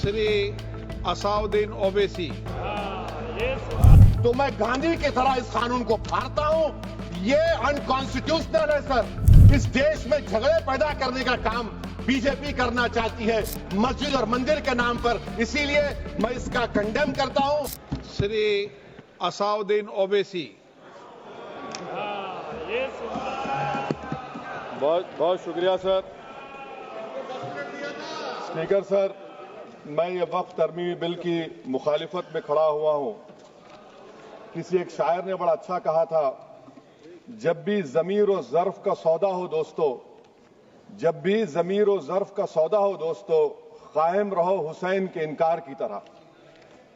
श्री असाउद्दीन ओवैसी। तो मैं गांधी की तरह इस कानून को फाड़ता हूं। ये अनकॉन्स्टिट्यूशनल है सर। इस देश में झगड़े पैदा करने का काम बीजेपी करना चाहती है मस्जिद और मंदिर के नाम पर, इसीलिए मैं इसका कंडेम करता हूं। श्री असाउद्दीन ओवैसी। बहुत बहुत शुक्रिया सर। स्पीकर सर, मैं ये वक्फ तरमीमी बिल की मुखालिफत में खड़ा हुआ हूं। किसी एक शायर ने बड़ा अच्छा कहा था, जब भी ज़मीर और ज़र्फ का सौदा हो दोस्तों, जब भी ज़मीर और ज़र्फ का सौदा हो दोस्तों, कायम रहो हुसैन के इनकार की तरह।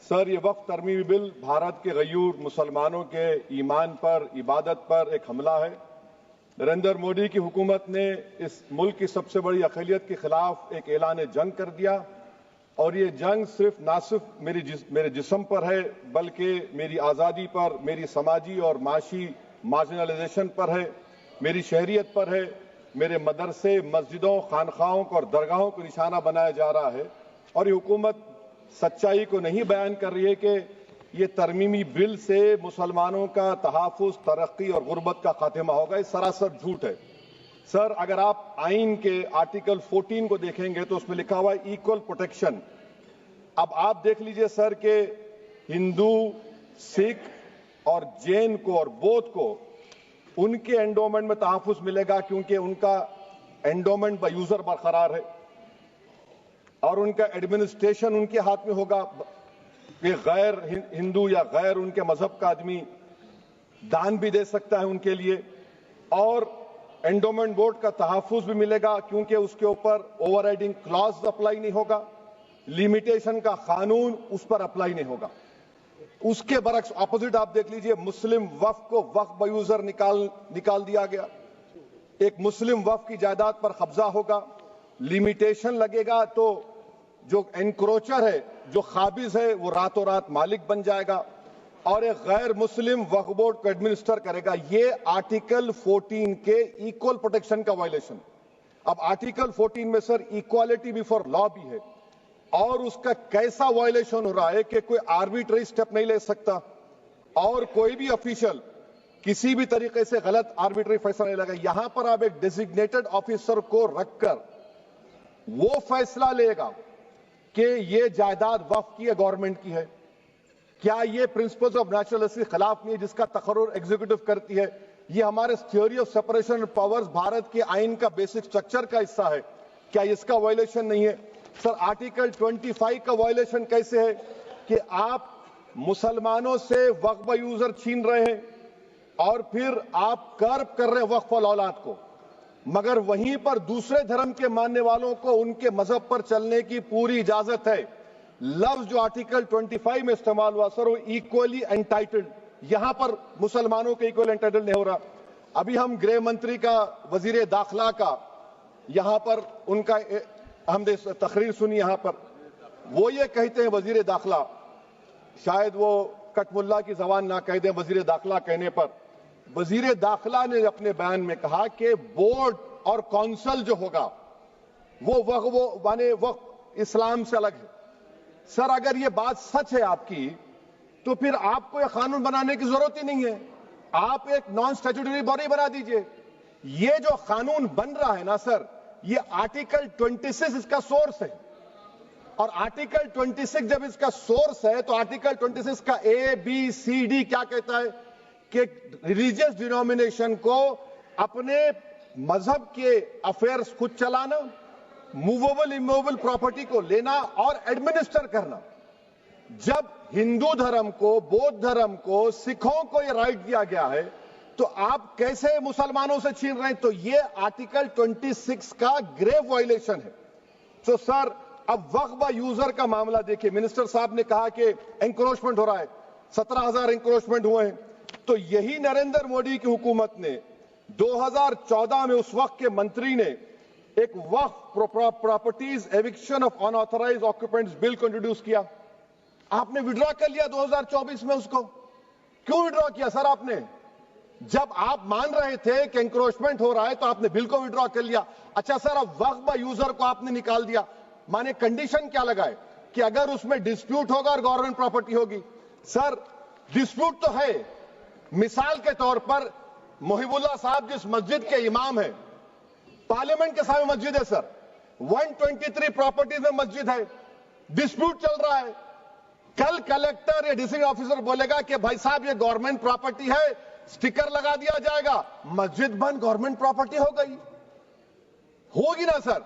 सर, ये वक्फ तरमीमी बिल भारत के गयूर मुसलमानों के ईमान पर, इबादत पर एक हमला है। नरेंद्र मोदी की हुकूमत ने इस मुल्क की सबसे बड़ी अक़लियत के खिलाफ एक ऐलान जंग कर दिया, और ये जंग ना सिर्फ मेरे जिस्म पर है, बल्कि मेरी आज़ादी पर, मेरी समाजी और माशी मार्जिनलाइजेशन पर है, मेरी शहरियत पर है, मेरे मदरसे, मस्जिदों, खानखाहों और दरगाहों को निशाना बनाया जा रहा है। और ये हुकूमत सच्चाई को नहीं बयान कर रही है कि ये तरमीमी बिल से मुसलमानों का तहफ़्फ़ुज़, तरक्की और गुर्बत का खात्मा होगा। ये सरासर झूठ है। सर, अगर आप आइन के आर्टिकल 14 को देखेंगे तो उसमें लिखा हुआ है इक्वल प्रोटेक्शन। अब आप देख लीजिए सर कि हिंदू, सिख और जैन को और बौद्ध को उनके एंडोमेंट में तहफ़्फ़ुज़ मिलेगा, क्योंकि उनका एंडोमेंट बाय यूजर बरकरार है और उनका एडमिनिस्ट्रेशन उनके हाथ में होगा कि गैर हिंदू या गैर उनके मजहब का आदमी दान भी दे सकता है उनके लिए, और एंडोमेंट बोर्ड का तहफ़्फ़ुज़ भी मिलेगा, क्योंकि उसके ऊपर ओवरराइडिंग क्लॉज अप्लाई नहीं होगा, लिमिटेशन का कानून उस पर अप्लाई नहीं होगा। उसके बरक्स ऑपोजिट आप देख लीजिए, मुस्लिम वक्फ को वक्फ बाय यूजर निकाल दिया गया। एक मुस्लिम वक्फ की जायदाद पर कब्जा होगा, लिमिटेशन लगेगा तो जो एनक्रोचर है, जो खाबिज है, वो रातों रात मालिक बन जाएगा और एक गैर मुस्लिम वक्फ बोर्ड को एडमिनिस्टर करेगा। ये आर्टिकल 14 के इक्वल प्रोटेक्शन का वायलेशन। अब आर्टिकल 14 में सर इक्वालिटी बिफोर लॉ भी है, और उसका कैसा वायलेशन हो रहा है कि कोई आर्बिट्ररी स्टेप नहीं ले सकता और कोई भी ऑफिशियल किसी भी तरीके से गलत आर्बिट्ररी फैसला नहीं लगा। यहां पर आप एक डेजिग्नेटेड ऑफिसर को रखकर वो फैसला लेगा कि ये जायदाद वक्फ की है, गवर्नमेंट की है। क्या ये प्रिंसिपल्स ऑफ नेचुरलिटी के खिलाफ नहीं है जिसका तकर्रुर एग्जीक्यूटिव करती है? ये हमारे theory of separation of powers, Bharat के आइन का बेसिक स्ट्रक्चर का हिस्सा है। क्या इसका वायलेशन नहीं है? सर, आर्टिकल 25 का वायलेशन कैसे है कि आप मुसलमानों से वक्फ बाय यूजर छीन रहे हैं और फिर आप कर्ब कर रहे हैं वक्फ वाल औलाद को, मगर वहीं पर दूसरे धर्म के मानने वालों को उनके मजहब पर चलने की पूरी इजाजत है। लफ्ज जो आर्टिकल 25 में इस्तेमाल हुआ सर, वो इक्वली एंटाइटल्ड, यहां पर मुसलमानों के इक्वल एंटाइटल्ड नहीं हो रहा। अभी हम गृह मंत्री का, वजीर दाखिला का यहां पर उनका हमने तकरीर सुनी, यहां पर वो ये कहते हैं, वजीर दाखिला, शायद वो कटमुल्ला की जबान ना कह दें, वजीर दाखिला कहने पर वजीर दाखिला ने अपने बयान में कहा कि बोर्ड और काउंसिल जो होगा वो माने वक्फ इस्लाम से अलग है। सर, अगर ये बात सच है आपकी, तो फिर आपको यह कानून बनाने की जरूरत ही नहीं है। आप एक नॉन स्टैट्यूटरी बॉडी बना दीजिए। ये जो कानून बन रहा है ना सर, ये आर्टिकल 26 इसका सोर्स है, और आर्टिकल 26 जब इसका सोर्स है तो आर्टिकल 26 का ABCD क्या कहता है कि रिलीजियस डिनोमिनेशन को अपने मजहब के अफेयर्स खुद चलाना, मूवेबल इमूवेबल प्रॉपर्टी को लेना और एडमिनिस्टर करना। जब हिंदू धर्म को, बौद्ध धर्म को, सिखों को यह राइट दिया गया है, तो आप कैसे मुसलमानों से छीन रहे हैं? तो ये आर्टिकल 26 का ग्रेव वायलेशन है। तो सर, अब वक्फ बाय यूजर का मामला देखिए, मिनिस्टर साहब ने कहा कि एंक्रोचमेंट हो रहा है, 17,000 एंक्रोचमेंट हुए हैं। तो यही नरेंद्र मोदी की हुकूमत ने 2014 में उस वक्त के मंत्री ने एक Waqf properties eviction of unauthorised occupants bill को इंट्रोड्यूस किया। आपने विड्रॉ कर लिया 2024 में उसको। क्यों विड्रॉ किया सर आपने? जब आप मान रहे थे कि एंक्रोचमेंट हो रहा है तो आपने बिल को विड्रॉ कर लिया। अच्छा सर, अब वक्फ बाय यूजर को आपने निकाल दिया, माने कंडीशन क्या लगाए कि अगर उसमें डिस्प्यूट होगा और गवर्नमेंट प्रॉपर्टी होगी। सर डिस्प्यूट तो है, मिसाल के तौर पर मोहिबुल्लाह साहब जिस मस्जिद के इमाम है, पार्लियामेंट के सामने मस्जिद है सर, 123 प्रॉपर्टीज में मस्जिद है, डिस्प्यूट चल रहा है। कल कलेक्टर या डिस्ट्रिक्ट ऑफिसर बोलेगा कि भाई साहब ये गवर्नमेंट प्रॉपर्टी है, स्टिकर लगा दिया जाएगा, मस्जिद बंद, गवर्नमेंट प्रॉपर्टी हो गई, होगी ना सर।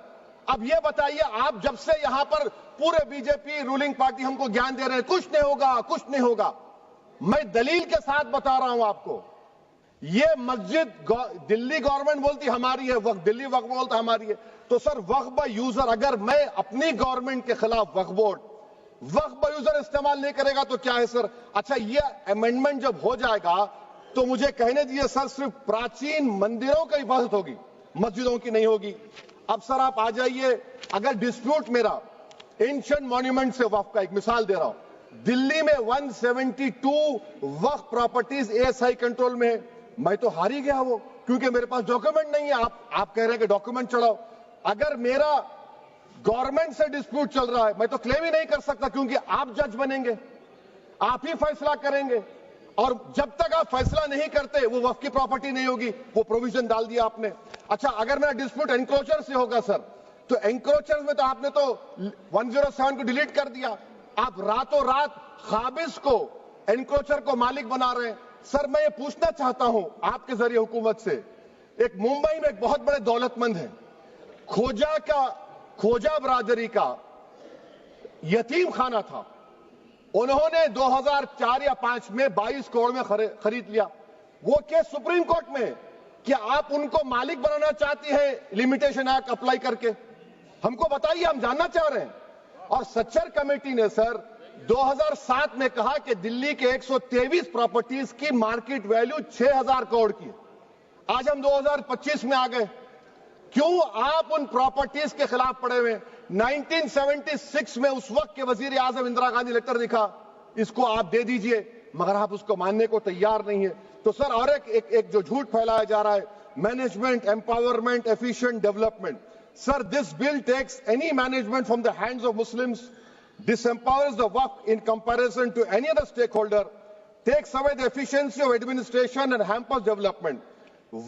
अब ये बताइए, आप जब से यहां पर पूरे बीजेपी रूलिंग पार्टी हमको ज्ञान दे रहे हैं कुछ नहीं होगा, कुछ नहीं होगा, मैं दलील के साथ बता रहा हूं आपको, ये मस्जिद दिल्ली गवर्नमेंट बोलती हमारी है, वक्फ दिल्ली वक्फ बोलता हमारी है, तो सर वक्फ बाय यूजर, अगर मैं अपनी गवर्नमेंट के खिलाफ वक्फ बोर्ड वक्फ बाय यूजर इस्तेमाल नहीं करेगा तो क्या है सर। अच्छा ये अमेंडमेंट जब हो जाएगा तो मुझे कहने दीजिए सर, सिर्फ प्राचीन मंदिरों की हिफाजत होगी, मस्जिदों की नहीं होगी। अब सर आप आ जाइए, अगर डिस्प्यूट मेरा एंशिएंट मॉन्यूमेंट से वक्फ का, एक मिसाल दे रहा हूं, दिल्ली में 172 वक्फ प्रॉपर्टीज एएसआई कंट्रोल में है, मैं तो हार ही गया वो, क्योंकि मेरे पास डॉक्यूमेंट नहीं है। आप कह रहे हैं कि डॉक्यूमेंट चढ़ाओ, अगर मेरा गवर्नमेंट से डिस्प्यूट चल रहा है मैं तो क्लेम ही नहीं कर सकता, क्योंकि आप जज बनेंगे, आप ही फैसला करेंगे, और जब तक आप फैसला नहीं करते वो वक्फ की प्रॉपर्टी नहीं होगी, वो प्रोविजन डाल दिया आपने। अच्छा अगर मेरा डिस्प्यूट एंक्रोचर से होगा सर, तो एंक्रोचर में तो आपने तो 107 को डिलीट कर दिया, आप रातों रात खाबिज को, एंक्रोचर को मालिक बना रहे हैं। सर मैं ये पूछना चाहता हूं आपके जरिए हुकूमत से, एक मुंबई में एक बहुत बड़े दौलतमंद है, खोजा बरादरी का यतीम खाना था, उन्होंने 2004 या 5 में 22 करोड़ में खरीद लिया। वो केस सुप्रीम कोर्ट में कि आप उनको मालिक बनाना चाहती है लिमिटेशन एक्ट अप्लाई करके, हमको बताइए, हम जानना चाह रहे हैं। और सच्चर कमेटी ने सर 2007 में कहा कि दिल्ली के 123 प्रॉपर्टीज की मार्केट वैल्यू 6000 करोड़ की। आज हम 2025 में आ गए, क्यों आप उन प्रॉपर्टीज के खिलाफ पड़े हुए? 1976 में उस वक्त के वजीर आजम इंदिरा गांधी लेटर लिखा, इसको आप दे दीजिए, मगर आप उसको मानने को तैयार नहीं है। तो सर और एक जो झूठ फैलाया जा रहा है, management empowerment efficient development, sir this bill takes any management from the hands of Muslims, disempowers the waqf in comparison to any other stakeholder, takes away the efficiency of administration and hampers development.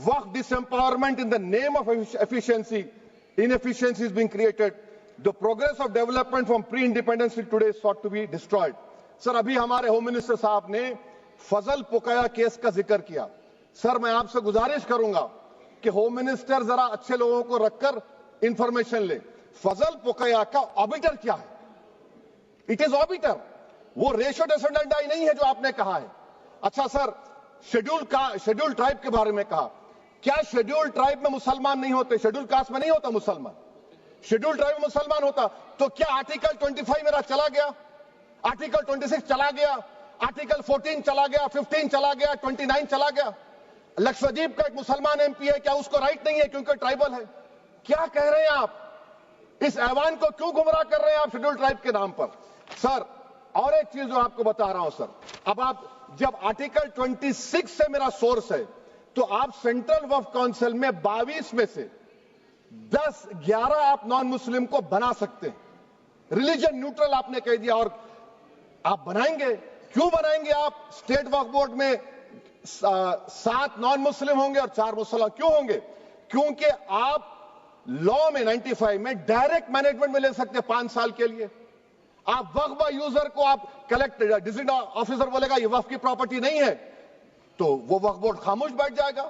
Waqf disempowerment in the name of efficiency, inefficiency is being created. The progress of development from pre-independence till today is sought to be destroyed. Sir अभी हमारे home minister साहब ने फजल पुकाया case का जिक्र किया। Sir मैं आपसे गुजारिश करूंगा कि होम मिनिस्टर जरा अच्छे लोगों को रखकर इंफॉर्मेशन ले, फजल पुकाया का ऑबिटर क्या है? इट इज ऑबिटर, वो रेशियो डिसेंडेंटाई नहीं है जो आपने कहा है। अच्छा सर शेड्यूल ट्राइब के बारे में कहा, क्या शेड्यूल ट्राइब में मुसलमान नहीं होते? शेड्यूल कास्ट में नहीं होता मुसलमान, शेड्यूल ट्राइब में मुसलमान होता, तो क्या आर्टिकल 25 मेरा चला गया, आर्टिकल 26 चला गया, आर्टिकल 14 चला गया, 15 चला गया, 29 चला गया? लक्षद्वीप का एक मुसलमान एमपी है, क्या उसको राइट नहीं है क्योंकि ट्राइबल है? क्या कह रहे हैं आप? इस ऐवान को क्यों गुमराह कर रहे हैं आप शेड्यूल ट्राइब के नाम पर? सर और एक चीज जो आपको बता रहा हूं सर, अब आप जब आर्टिकल 26 से मेरा सोर्स है, तो आप सेंट्रल वक्फ काउंसिल में 22 में से 11 आप नॉन मुस्लिम को बना सकते हैं, रिलीजन न्यूट्रल आपने कह दिया, और आप बनाएंगे, क्यों बनाएंगे आप? स्टेट वक्फ बोर्ड में 7 नॉन मुस्लिम होंगे और 4 मुसलमान, क्यों होंगे? क्योंकि आप लॉ में 95 में डायरेक्ट मैनेजमेंट में ले सकते हैं 5 साल के लिए। आप वक्फ बाय यूजर को आप कलेक्टर डिस्ट्रिक्ट ऑफिसर बोलेगा ये वक्फ की प्रॉपर्टी नहीं है, तो वो वक्फ बोर्ड खामोश बैठ जाएगा,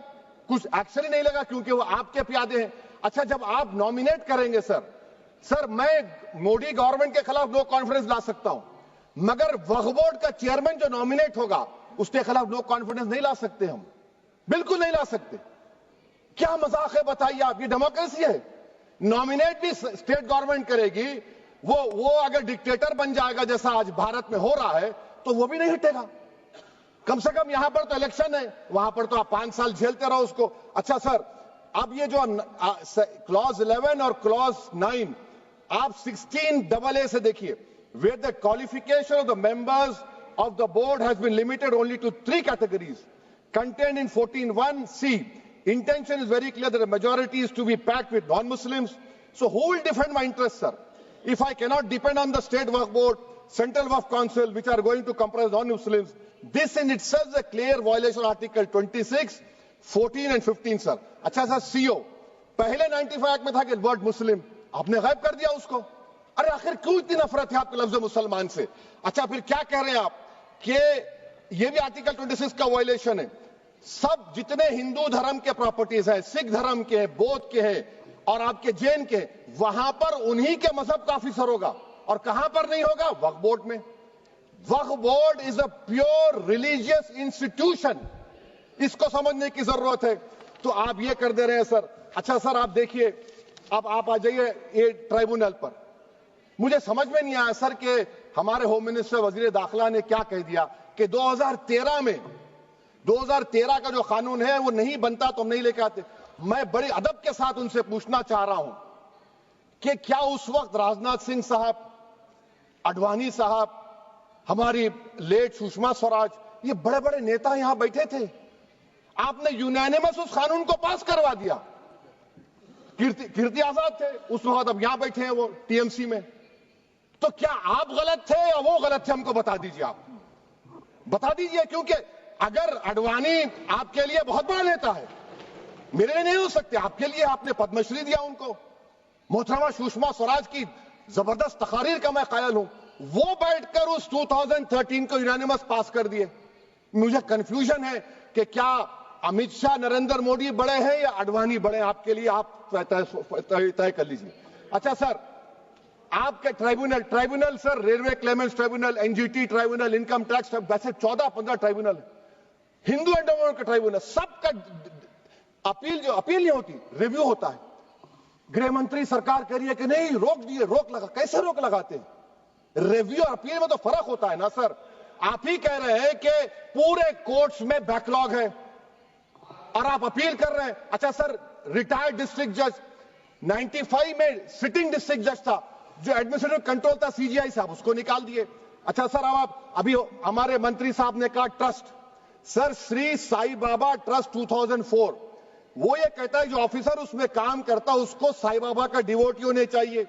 कुछ एक्शन ही नहीं लगा, क्योंकि वो आपके प्यादे हैं। अच्छा जब आप नॉमिनेट करेंगे सर मैं मोदी गवर्नमेंट के खिलाफ नो कॉन्फिडेंस ला सकता हूं, मगर वक्फ बोर्ड का चेयरमैन जो नॉमिनेट होगा उसके खिलाफ नो कॉन्फिडेंस नहीं ला सकते, हम बिल्कुल नहीं ला सकते। क्या मजाक है बताइए आप? ये डेमोक्रेसी है, नॉमिनेट भी स्टेट गवर्नमेंट करेगी, वो अगर डिक्टेटर बन जाएगा जैसा आज भारत में हो रहा है तो वो भी नहीं हटेगा। कम से कम यहां पर तो इलेक्शन है, वहां पर तो आप 5 साल झेलते रहो उसको। अच्छा सर अब ये जो क्लॉज 11 और क्लॉज 9 आप 16AA से देखिए, where the qualification of the members of the board has been limited only to 3 categories contained in 14(1)(c). Intention is very clear that the majority is to be packed with non-Muslims. So who will defend my interests, sir? if I cannot depend on the state work board, central work council, which are going to comprise non-Muslims, this in itself is a clear violation of Article 26, 14 and 15, sir. अच्छा sir, CO पहले 95 act में था कि word मुस्लिम, आपने गायब कर दिया उसको। अरे आखिर क्यों इतनी नफरत है आपके लफ्ज मुसलमान से? अच्छा फिर क्या कह रहे हैं आप कि ये भी आर्टिकल 26 का वायलेशन है। सब जितने हिंदू धर्म के प्रॉपर्टीज हैं, सिख धर्म के हैं, बौद्ध के हैं और आपके जैन के, वहां पर उन्हीं के मजहब का ऑफिसर होगा। और कहां पर नहीं होगा? वक्फ बोर्ड में। Waqf board is a pure religious institution, इसको समझने की जरूरत है। तो आप ये कर दे रहे हैं सर। अच्छा सर, आप देखिए, अब आप आ जाइए ये ट्राइब्यूनल पर। मुझे समझ में नहीं आया सर कि हमारे होम मिनिस्टर वजीर दाखिला ने क्या कह दिया कि 2013 का जो कानून है वो नहीं बनता तो हम नहीं लेके आते। मैं बड़े अदब के साथ उनसे पूछना चाह रहा हूं कि क्या उस वक्त राजनाथ सिंह साहब, अडवाणी साहब, हमारी लेट सुषमा स्वराज, ये बड़े बड़े नेता यहां बैठे थे? आपने यूनानिमस उस कानून को पास करवा दिया। कीर्ति आजाद थे उस वक्त, अब यहां बैठे हैं वो टीएमसी में। तो क्या आप गलत थे या वो गलत थे? हमको बता दीजिए, आप बता दीजिए। क्योंकि अगर अडवाणी आपके लिए बहुत बड़ा नेता है, मेरे लिए नहीं हो सकते, आपके लिए आपने पद्मश्री दिया उनको। मोहतरमा सुषमा स्वराज की जबरदस्त तकारीर का मैं कायल हूं, वो बैठकर उस 2013 को यूनानिमस पास कर दिए। मुझे कंफ्यूजन है कि क्या अमित शाह, नरेंद्र मोदी बड़े हैं या अडवाणी बड़े हैं? आपके लिए आप तय कर लीजिए। अच्छा सर, आपके tribunal sir, railway Clements tribunal, NGT tribunal, income tax, वैसे 14-15 ट्राइब्यूनल है। हिंदू एंडोमेंट का ट्राइब्यूनल, सबका अपील नहीं होती, रिव्यू होता है। गृह मंत्री सरकार कह रही है कि नहीं, रोक दिए, रोक लगा। कैसे रोक लगाते हैं? रिव्यू और अपील में तो फर्क होता है ना सर। आप ही कह रहे हैं कि पूरे कोर्ट्स में बैकलॉग है और आप अपील कर रहे हैं। अच्छा सर, रिटायर्ड डिस्ट्रिक्ट जज 95 में सिटिंग डिस्ट्रिक्ट जज था, जो एडमिनिस्ट्रेटिव कंट्रोल था सीजीआई साहब, उसको निकाल दिए। अच्छा सर, अब आप अभी हमारे मंत्री साहब ने कहा trust, sir Shri Sai Baba trust 2004, वो ये कहता है जो ऑफिसर उसमें काम करता है उसको साई बाबा का डिवोटी होने चाहिए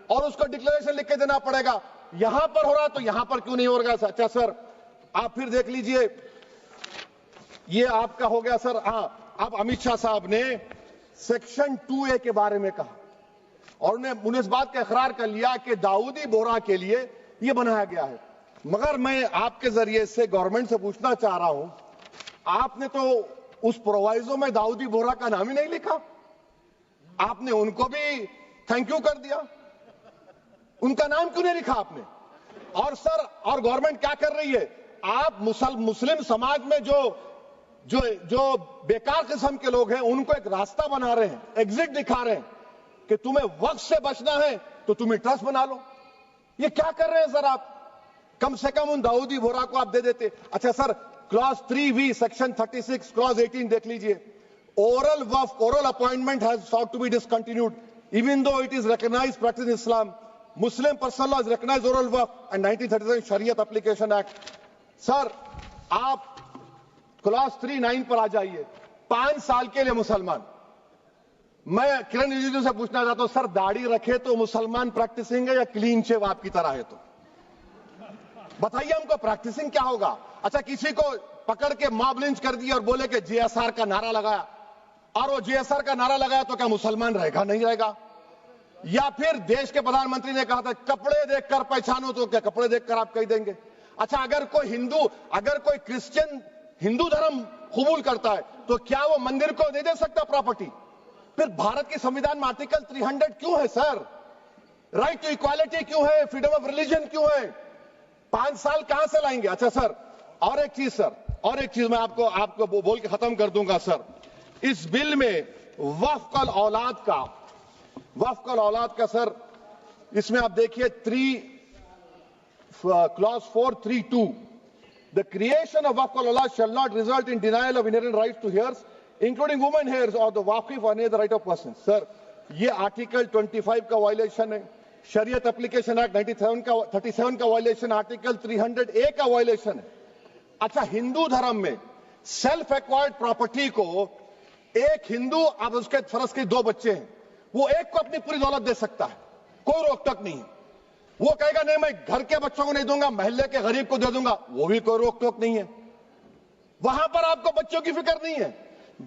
और उसको डिक्लेरेशन लिख के देना पड़ेगा। यहां पर हो रहा तो यहां पर क्यों नहीं हो रहा? अच्छा सर, आप फिर देख लीजिए, ये आपका हो गया सर। हां, अब अमित शाह साहब ने सेक्शन 2A के बारे में कहा और उन्हें इस बात का इकरार कर लिया कि दाऊदी बोहरा के लिए यह बनाया गया है। मगर मैं आपके जरिए से गवर्नमेंट से पूछना चाह रहा हूं, आपने तो उस प्रोवाइजो में दाऊदी बोहरा का नाम ही नहीं लिखा। आपने उनको भी थैंक यू कर दिया, उनका नाम क्यों नहीं लिखा आपने? और सर, और गवर्नमेंट क्या कर रही है? आप मुस्लिम समाज में जो बेकार किस्म के लोग हैं उनको एक रास्ता बना रहे हैं, एग्जिट दिखा रहे हैं कि तुम्हें वक्त से बचना है तो तुम्हें ट्रस्ट बना लो। ये क्या कर रहे हैं सर आप? कम से कम उन दाऊदी बोहरा को आप दे देते। अच्छा sir, clause 3V section 36 clause 18 देख लीजिए। Oral appointment has sought to be discontinued even though it is recognized practice in Islam. Muslim personal law is recognized oral work and 1937 Shariat Application Act. Sir, आप clause 3(9) पर आ जाइए। 5 साल के लिए मुसलमान। मैं किरण रिजिजू से पूछना चाहता हूं, सर दाढ़ी रखे तो मुसलमान प्रैक्टिसिंग है या क्लीन शेव आपकी तरह है? तो बताइए हमको, प्रैक्टिसिंग क्या होगा? अच्छा, किसी को पकड़ के मॉब लिंच कर दिया और बोले कि JSR का नारा लगाया, और वो JSR का नारा लगाया तो क्या मुसलमान रहेगा? नहीं रहेगा। या फिर देश के प्रधानमंत्री ने कहा था कपड़े देखकर पहचानो, तो क्या कपड़े देखकर आप कह देंगे? अच्छा, अगर कोई क्रिश्चियन हिंदू धर्म कबूल करता है तो क्या वो मंदिर को दे सकता प्रॉपर्टी? फिर भारत के संविधान में आर्टिकल 300 क्यों है सर? राइट टू इक्वालिटी क्यों है? फ्रीडम ऑफ रिलीजन क्यों है? 5 साल कहां से लाएंगे? अच्छा सर, और एक चीज सर, और एक चीज मैं आपको बोल के खत्म कर दूंगा सर। इस बिल में वक्फ औलाद का सर, इसमें आप देखिए clause 4(3)(2), the creation of waqf al-awlad shall not result in denial of inherent rights to heirs, including women heirs or the waqif or any other right of person. Sir, ये article 25 का violation है, शरीयत application act 37 का violation, article 300A का violation है। अच्छा, हिंदू धर्म में सेल्फ एक्वायर्ड प्रॉपर्टी को एक हिंदू, अब उसके फर्ज के 2 बच्चे हैं, वो एक को अपनी पूरी दौलत दे सकता है, कोई रोक टोक नहीं है। वो कहेगा नहीं मैं घर के बच्चों को नहीं दूंगा, मोहल्ले के गरीब को दे दूंगा, वो भी कोई रोक टोक नहीं है। वहां पर आपको बच्चों की फिक्र नहीं है।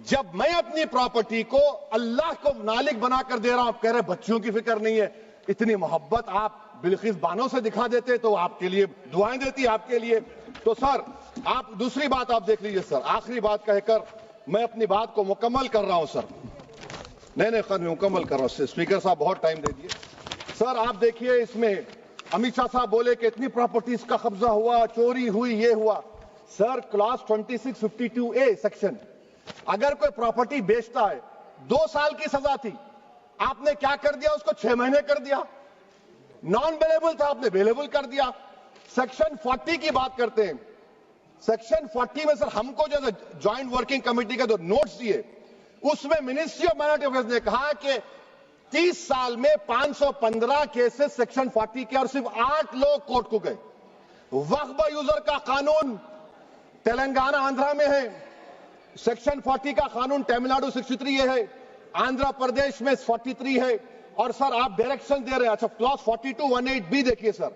जब मैं अपनी प्रॉपर्टी को अल्लाह को मालिक बनाकर दे रहा हूं, आप कह रहे बच्चों की फिक्र नहीं है। इतनी मोहब्बत आप बिल्किस बानो से दिखा देते तो आपके लिए दुआएं देती आपके लिए। तो सर आप दूसरी बात आप देख लीजिए सर, आखिरी बात कहकर मैं अपनी बात को मुकम्मल कर रहा हूं सर। नहीं खैर मैं मुकम्मल कर रहा हूं। स्पीकर साहब बहुत टाइम दे दिए। सर आप देखिए इसमें अमित शाह साहब बोले कि इतनी प्रॉपर्टीज का कब्जा हुआ, चोरी हुई, ये हुआ। सर क्लास 2652A सेक्शन, अगर कोई प्रॉपर्टी बेचता है 2 साल की सजा थी, आपने क्या कर दिया, उसको 6 महीने कर दिया। नॉन बेलेबल था, आपने बेलेबल कर दिया। सेक्शन 40 की बात करते हैं। सेक्शन 40 में सर हमको जो ज्वाइंट वर्किंग कमेटी का जो नोट्स दिए, उसमें मिनिस्ट्री ऑफ माइनॉरिटी अफेयर्स ने कहा कि 30 साल में 515 केसेस सेक्शन 40 के और सिर्फ 8 लोग कोर्ट को गए। वक्फ यूजर का कानून तेलंगाना आंध्रा में है, सेक्शन 40 का कानून तमिलनाडु 63 है, आंध्र प्रदेश में 43 है। और सर आप डायरेक्शन दे रहे हैं, अच्छा क्लॉज 4218B देखिए सर,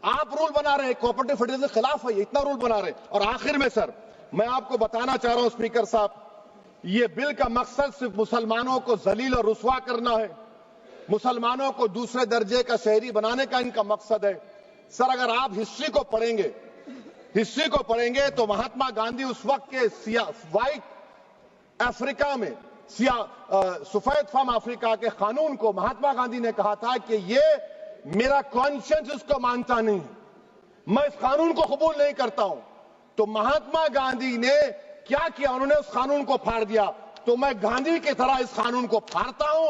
आप रूल बना रहे हैं, कोऑपरेटिव फेडरलिज्म के खिलाफ है, इतना रूल बना रहे हैं। और आखिर में सर मैं आपको बताना चाह रहा हूं स्पीकर साहब, ये बिल का मकसद सिर्फ मुसलमानों को जलील और रुस्वा करना है, मुसलमानों को दूसरे दर्जे का शहरी बनाने का इनका मकसद है। सर अगर आप हिस्ट्री को पढ़ेंगे तो महात्मा गांधी उस वक्त के व्हाइट अफ्रीका में सफेद फार्म अफ्रीका के कानून को महात्मा गांधी ने कहा था कि ये मेरा कॉन्शियंस इसको मानता नहीं, मैं इस कानून को कबूल नहीं करता हूं। तो महात्मा गांधी ने क्या किया, उन्होंने उस कानून को फाड़ दिया। तो मैं गांधी की तरह इस कानून को फाड़ता हूं।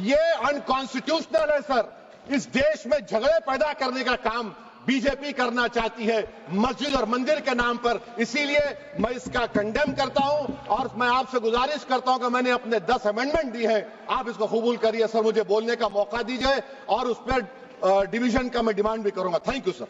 ये अनकॉन्स्टिट्यूशनल है सर। इस देश में झगड़े पैदा करने का काम बीजेपी करना चाहती है मस्जिद और मंदिर के नाम पर, इसीलिए मैं इसका कंडेम करता हूं। और मैं आपसे गुजारिश करता हूं कि मैंने अपने 10 अमेंडमेंट दी हैं, आप इसको कबूल करिए सर, मुझे बोलने का मौका दीजिए और उस पर डिवीजन का मैं डिमांड भी करूंगा। Thank you sir.